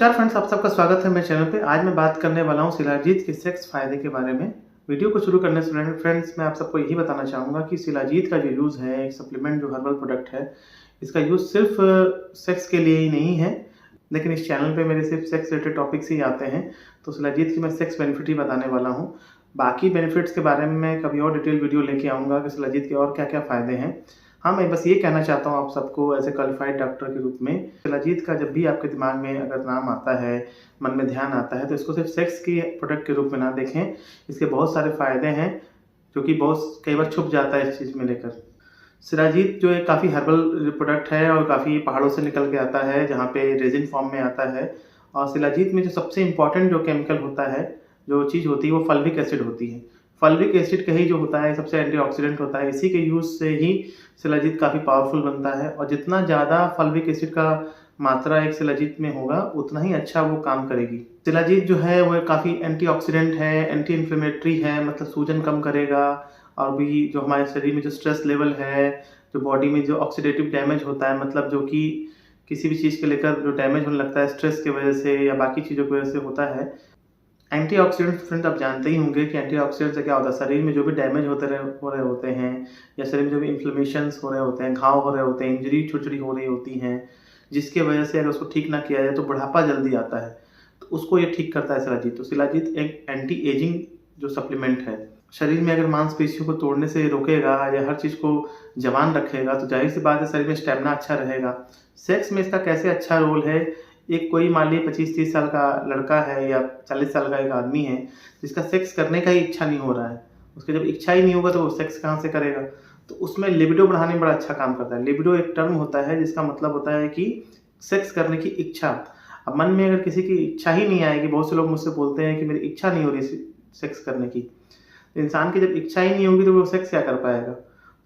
नमस्कार फ्रेंड्स, आप सबका स्वागत है मेरे चैनल पे। आज मैं बात करने वाला हूँ शिलाजीत के सेक्स फ़ायदे के बारे में। वीडियो को शुरू करने से पहले फ्रेंड्स मैं आप सबको यही बताना चाहूँगा कि शिलाजीत का जो यूज़ है, एक सप्लीमेंट जो हर्बल प्रोडक्ट है, इसका यूज़ सिर्फ सेक्स के लिए ही नहीं है, लेकिन इस चैनल पे मेरे सिर्फ सेक्स रिलेटेड टॉपिक्स ही आते हैं। तो शिलाजीत की मैं सेक्स बेनिफिट ही बताने वाला हूँ। बाकी बेनिफिट्स के बारे में मैं कभी और डिटेल वीडियो लेके आऊँगा कि शिलाजीत के और क्या-क्या फ़ायदे हैं। हाँ, मैं बस ये कहना चाहता हूँ आप सबको एज़ ए क्वालिफाइड डॉक्टर के रूप में, शिलाजीत का जब भी आपके दिमाग में अगर नाम आता है, मन में ध्यान आता है, तो इसको सिर्फ सेक्स के प्रोडक्ट के रूप में ना देखें। इसके बहुत सारे फ़ायदे हैं, जो कि बहुत कई बार छुप जाता है इस चीज़ में लेकर। शिलाजीत जो एक काफ़ी हर्बल प्रोडक्ट है और काफ़ी पहाड़ों से निकल के आता है, जहाँ पे रेज़िन फॉर्म में आता है। और शिलाजीत में जो सबसे इम्पोर्टेंट जो केमिकल होता है, जो चीज़ होती है, वो फल्विक एसिड होती है। फल्विक एसिड का ही जो होता है सबसे एंटीऑक्सीडेंट होता है। इसी के यूज़ से ही शिलाजीत काफ़ी पावरफुल बनता है और जितना ज़्यादा फल्विक एसिड का मात्रा एक शिलाजीत में होगा, उतना ही अच्छा वो काम करेगी। शिलाजीत जो है वो काफ़ी एंटीऑक्सीडेंट है, एंटी इन्फ्लेमेटरी है, मतलब सूजन कम करेगा। और भी जो हमारे शरीर में जो स्ट्रेस लेवल है, जो बॉडी में जो ऑक्सीडेटिव डैमेज होता है, मतलब जो कि किसी भी चीज़ को लेकर जो डैमेज होने लगता है स्ट्रेस की वजह से या बाकी चीज़ों की वजह से होता है। एंटीऑक्सीडेंट्स फ्रेंड आप जानते ही होंगे कि एंटीऑक्सीडेंट से क्या होता है, शरीर में जो भी डैमेज हो रहे होते हैं या शरीर में जो भी इन्फ्लेमेशंस हो रहे होते हैं, घाव हो रहे होते हैं, इंजरी छोटी-छोटी हो रही होती हैं, जिसकी वजह से अगर उसको ठीक ना किया जाए तो बुढ़ापा जल्दी आता है। तो उसको ये ठीक करता है शिलाजीत। तो शिलाजीत एक एंटी एजिंग जो सप्लीमेंट है, शरीर में अगर मांसपेशियों को तोड़ने से रोकेगा या हर चीज़ को जवान रखेगा, तो ज़ाहिर-सी बात है शरीर में स्टैमिना अच्छा रहेगा। सेक्स में इसका कैसे अच्छा रोल है, एक कोई मान लीजिए 25-30 साल का लड़का है या 40 साल का एक आदमी है, जिसका सेक्स करने का ही इच्छा नहीं हो रहा है। उसकी जब इच्छा ही नहीं होगा तो वो सेक्स कहाँ से करेगा? तो उसमें लिबिडो बढ़ाने में बड़ा अच्छा काम करता है। लिबिडो एक टर्म होता है जिसका मतलब होता है कि सेक्स करने की इच्छा। अब मन में अगर किसी की इच्छा ही नहीं आएगी, बहुत से लोग मुझसे बोलते हैं कि मेरी इच्छा नहीं हो रही सेक्स करने की। तो इंसान की जब इच्छा ही नहीं होगी तो वो सेक्स क्या कर पाएगा?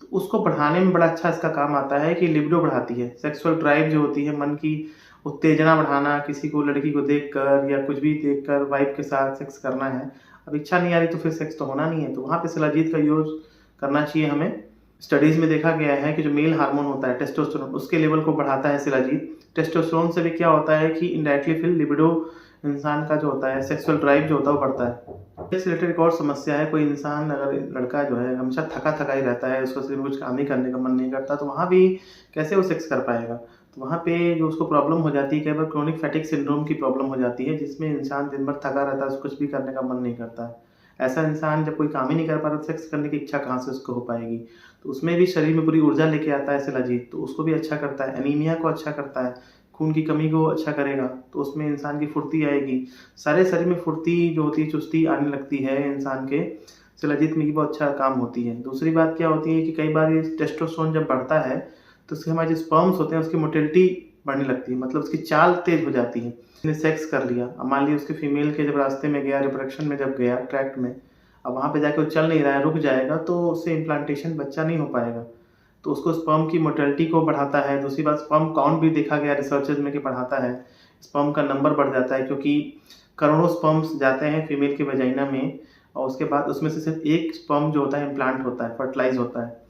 तो उसको बढ़ाने में बड़ा अच्छा इसका काम आता है कि लिबिडो बढ़ाती है। सेक्सुअल ड्राइव जो होती है, मन की उत्तेजना बढ़ाना, किसी को लड़की को देखकर या कुछ भी देखकर वाइफ के साथ सेक्स करना है। अब इच्छा नहीं आ रही तो फिर सेक्स तो होना नहीं है, तो वहाँ पे शिलाजीत का यूज़ करना चाहिए हमें। स्टडीज़ में देखा गया है कि जो मेल हार्मोन होता है टेस्टोस्टेरोन, उसके लेवल को बढ़ाता है शिलाजीत। टेस्टोस्टेरोन से भी क्या होता है कि इनडायरेक्टली फिर लिबिडो, इंसान का जो होता है सेक्सुअल ड्राइव जो होता है वो बढ़ता है। इससे रिलेटेड एक और समस्या है, कोई इंसान अगर लड़का जो है हमेशा थका-थका ही रहता है, उसको सिर्फ कुछ काम ही करने का मन नहीं करता, तो वहाँ भी कैसे वो सेक्स कर पाएगा? तो वहाँ पे जो उसको प्रॉब्लम हो जाती है, कई बार क्रोनिक फैटिग सिंड्रोम की प्रॉब्लम हो जाती है, जिसमें इंसान दिन भर थका रहता है, उसको कुछ भी करने का मन नहीं करता है। ऐसा इंसान जब कोई काम ही नहीं कर पा रहा, तो सेक्स करने की इच्छा कहाँ से उसको हो पाएगी? तो उसमें भी शरीर में पूरी ऊर्जा लेके आता है शिलाजीत, तो उसको भी अच्छा करता है, एनीमिया को अच्छा करता है, खून की कमी को अच्छा करेगा, तो उसमें इंसान की फुर्ती आएगी। सारे शरीर में फुर्ती जो होती है, चुस्ती आने लगती है इंसान के, शिलाजीत में ये बहुत अच्छा काम होती है। दूसरी बात क्या होती है कि कई बार ये टेस्टोस्टेरोन जब बढ़ता है, तो उसके हमारे जो स्पर्म्स होते हैं, उसकी मोटिलिटी बढ़ने लगती है, मतलब उसकी चाल तेज़ हो जाती है। उसने सेक्स कर लिया, अब मान लीजिए उसके फीमेल के जब रास्ते में गया, रिप्रोडक्शन में जब गया, ट्रैक्ट में, अब वहाँ पे जाके वो चल नहीं रहा है, रुक जाएगा, तो उससे इम्प्लांटेशन बच्चा नहीं हो पाएगा। तो उसको स्पर्म की मोटिलिटी को बढ़ाता है। दूसरी बात, स्पर्म काउंट भी देखा गया रिसर्चेज़ में कि बढ़ाता है। स्पर्म का नंबर बढ़ जाता है, क्योंकि करोड़ों स्पर्म्स जाते हैं फीमेल के वजाइना में और उसके बाद उसमें से सिर्फ एक स्पर्म जो होता है इम्प्लांट होता है, फर्टिलाइज़ होता है।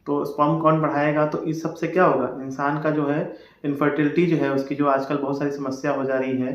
तो स्पर्म काउंट बढ़ाएगा तो इस सब से क्या होगा, इंसान का जो है इनफर्टिलिटी जो है उसकी, जो आजकल बहुत सारी समस्या हो जा रही है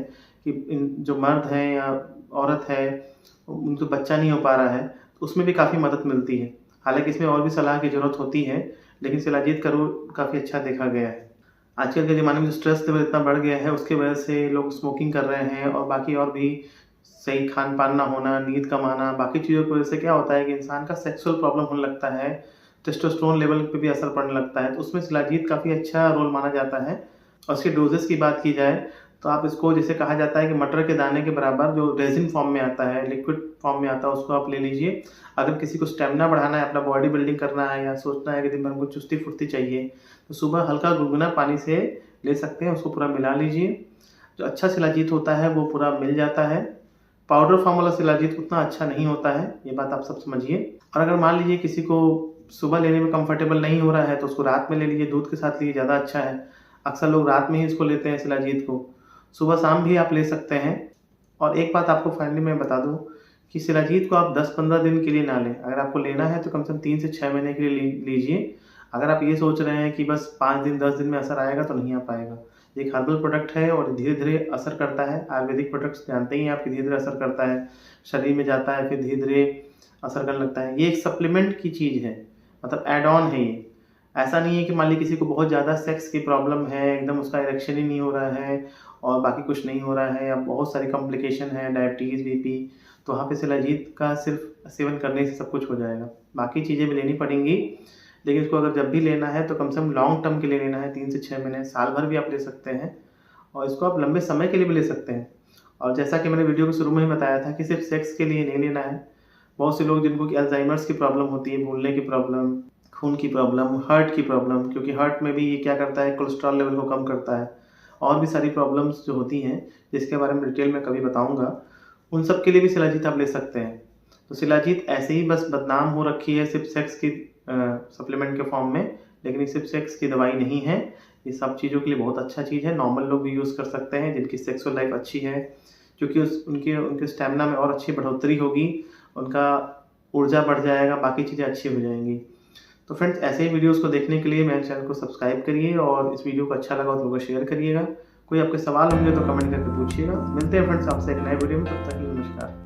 कि जो मर्द हैं या औरत है, उनको बच्चा नहीं हो पा रहा है, तो उसमें भी काफ़ी मदद मिलती है। हालाँकि इसमें और भी सलाह की ज़रूरत होती है, लेकिन शिलाजीत का रोल काफ़ी अच्छा देखा गया है। आजकल के ज़माने में जो स्ट्रेस लेवल इतना बढ़ गया है, उसकी वजह से लोग स्मोकिंग कर रहे हैं और बाकी और भी सही खान-पान ना होना, नींद कम आना, बाकी चीज़ों की वजह से क्या होता है कि इंसान का सेक्सुअल प्रॉब्लम होने लगता है, टेस्टोस्टेरोन लेवल पे भी असर पड़ने लगता है, तो उसमें शिलाजीत काफ़ी अच्छा रोल माना जाता है। और उसके डोज़ेज़ की बात की जाए, तो आप इसको, जैसे कहा जाता है कि मटर के दाने के बराबर जो रेज़िन फॉर्म में आता है, लिक्विड फॉर्म में आता है, उसको आप ले लीजिए। अगर किसी को स्टैमिना बढ़ाना है, अपना बॉडी बिल्डिंग करना है या सोचना है कि दिन भर हमको चुस्ती-फुर्ती चाहिए, तो सुबह हल्का गुनगुना पानी से ले सकते हैं, उसको पूरा मिला लीजिए। जो अच्छा शिलाजीत होता है वो पूरा मिल जाता है। पाउडर फॉर्म वाला शिलाजीत उतना अच्छा नहीं होता है, ये बात आप सब समझिए। और अगर मान लीजिए किसी को सुबह लेने में कंफर्टेबल नहीं हो रहा है, तो उसको रात में ले लीजिए, दूध के साथ लीजिए, ज़्यादा अच्छा है। अक्सर लोग रात में ही इसको लेते हैं शिलाजीत को, सुबह-शाम भी आप ले सकते हैं। और एक बात आपको फाइनली मैं बता दूँ कि शिलाजीत को आप 10-15 दिन के लिए ना लें। अगर आपको लेना है तो कम से कम 3 से 6 महीने के लिए लीजिए। अगर आप ये सोच रहे हैं कि बस 5 दिन, 10 दिन में असर आएगा, तो नहीं आ पाएगा। ये एक हर्बल प्रोडक्ट है और धीरे धीरे असर करता है। आयुर्वेदिक प्रोडक्ट्स जानते ही हैं आप कि धीरे धीरे असर करता है, शरीर में जाता है, फिर धीरे धीरे असर करने लगता है। ये एक सप्लीमेंट की चीज़ है, मतलब एड ऑन है ये। ऐसा नहीं है कि मान लीजिए किसी को बहुत ज़्यादा सेक्स की प्रॉब्लम है, एकदम उसका इरेक्शन ही नहीं हो रहा है और बाकी कुछ नहीं हो रहा है, या बहुत सारी कॉम्प्लिकेशन है, डायबिटीज़, बीपी, तो वहाँ पे शिलाजीत का सिर्फ सेवन करने से सब कुछ हो जाएगा। बाकी चीज़ें भी लेनी पड़ेंगी, लेकिन इसको अगर जब भी लेना है तो कम से कम लॉन्ग टर्म के लिए लेना है, 3 से 6 महीने, साल भर भी आप ले सकते हैं और इसको आप लंबे समय के लिए भी ले सकते हैं। और जैसा कि मैंने वीडियो के शुरू में ही बताया था कि सिर्फ सेक्स के लिए नहीं लेना है। बहुत से लोग जिनको कि अल्जाइमर्स की प्रॉब्लम होती है, भूलने की प्रॉब्लम, खून की प्रॉब्लम, हार्ट की प्रॉब्लम, क्योंकि हार्ट में भी ये क्या करता है, कोलेस्ट्रॉल लेवल को कम करता है, और भी सारी प्रॉब्लम्स जो होती हैं जिसके बारे में डिटेल में कभी बताऊँगा, उन सब के लिए भी शिलाजीत आप ले सकते हैं। तो शिलाजीत ऐसे ही बस बदनाम हो रखी है सिर्फ सेक्स की सप्लीमेंट के फॉर्म में, लेकिन ये सिर्फ सेक्स की दवाई नहीं है। ये सब चीज़ों के लिए बहुत अच्छा चीज़ है, नॉर्मल लोग भी यूज़ कर सकते हैं जिनकी सेक्सुअल लाइफ अच्छी है, क्योंकि उनके स्टेमिना में और अच्छी बढ़ोतरी होगी, उनका ऊर्जा बढ़ जाएगा, बाकी चीज़ें अच्छी हो जाएंगी। तो फ्रेंड्स, ऐसे ही वीडियोज़ को देखने के लिए मेरे चैनल को सब्सक्राइब करिए और इस वीडियो को अच्छा लगा तो लोगों को शेयर करिएगा। कोई आपके सवाल होंगे तो कमेंट करके पूछिएगा। मिलते हैं फ्रेंड्स आपसे एक नए वीडियो में, तब तक के लिए नमस्कार।